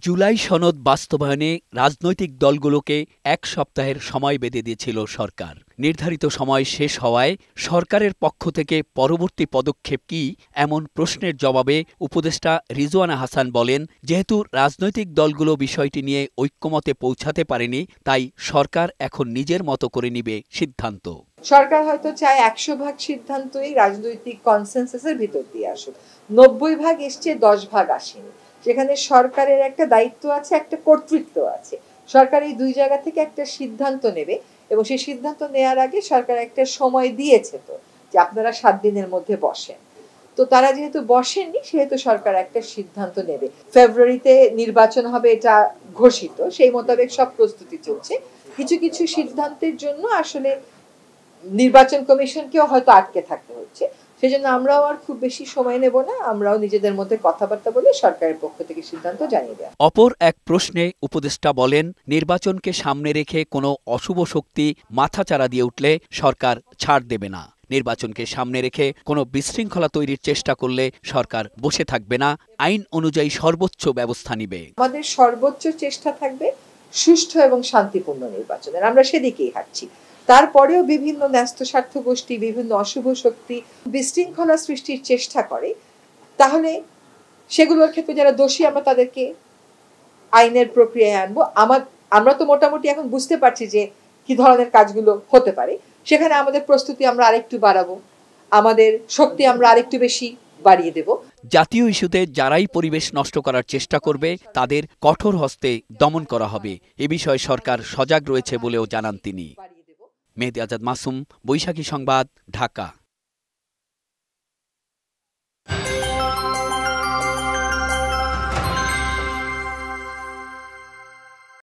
জুলাই সনদ বাস্তবায়নে রাজনৈতিক দলগুলোকে এক সপ্তাহের সময় বেঁধে দিয়েছিল সরকার। নির্ধারিত সময় শেষ হওয়ায় সরকারের পক্ষ থেকে পরবর্তী পদক্ষেপ কি, এমন প্রশ্নের জবাবে উপদেষ্টা রিজওয়ানা হাসান বলেন, যেহেতু রাজনৈতিক দলগুলো বিষয়টি নিয়ে ঐক্যমতে পৌঁছাতে পারেনি, তাই সরকার এখন নিজের মতো করে নিবে সিদ্ধান্ত। সরকার হয়তো চায় 100% সিদ্ধান্তই রাজনৈতিক কনসেনসাসের ভিতর দিয়ে আসুক। 90% এসছে, 10% আসেনি। যেখানে সরকারের একটা দায়িত্ব আছে, একটা কর্তৃত্ব আছে। সরকার এই দুই জায়গা থেকে একটা সিদ্ধান্ত নেবে এবং সেই সিদ্ধান্ত নেওয়ার আগে সরকার একটা সময় দিয়েছে তো, যে আপনারা 7 দিনের মধ্যে বসেন। তো তারা যেহেতু বসেননি, সেহেতু সরকার একটা সিদ্ধান্ত নেবে। ফেব্রুয়ারিতে নির্বাচন হবে, এটা ঘোষিত। সেই মোতাবেক সব প্রস্তুতি চলছে। কিছু কিছু সিদ্ধান্তের জন্য আসলে নির্বাচন কমিশনকেও হয়তো আটকে থাকতে হচ্ছে। সেজন্য আমরাও আর খুব বেশি সময় নেব না, আমরাও নিজেদের মধ্যে কথাবার্তা বলে সরকারের পক্ষ থেকে সিদ্ধান্ত জানিয়ে দেব। অপর এক প্রশ্নে উপদেষ্টা বলেন, নির্বাচনকে সামনে রেখে কোনো অশুভ শক্তি মাথাচাড়া দিয়ে উঠলে সরকার ছাড় দেবে না। নির্বাচনকে সামনে রেখে কোনো বিশৃঙ্খলা তৈরির চেষ্টা করলে সরকার বসে থাকবে না, আইন অনুযায়ী সর্বোচ্চ ব্যবস্থা নিবে। আমাদের সর্বোচ্চ চেষ্টা থাকবে সুষ্ঠু এবং শান্তিপূর্ণ নির্বাচনের। আমরা সেদিকেই হাঁটছি। তারপরেও বিভিন্ন ন্যস্ত স্বার্থ গোষ্ঠী, বিভিন্ন অশুভ শক্তি বিশৃঙ্খলা সৃষ্টির চেষ্টা করে, তাহলে সেগুলোর ক্ষেত্রে যারা দোষী, আমরা তাদেরকে আইনের প্রক্রিয়ায় আনবো। আমরা তো মোটামুটি এখন বুঝতে পারছি যে কি ধরনের কাজগুলো হতে পারে। সেখানে আমাদের প্রস্তুতি আমরা আরেকটু বাড়াবো, আমাদের শক্তি আমরা আরেকটু বেশি বাড়িয়ে দেব। জাতীয় ইস্যুতে যারাই পরিবেশ নষ্ট করার চেষ্টা করবে, তাদের কঠোর হস্তে দমন করা হবে। এ বিষয়ে সরকার সজাগ রয়েছে বলেও জানান তিনি। মেহেদী আজাদ মাসুম, বৈশাখী সংবাদ, ঢাকা।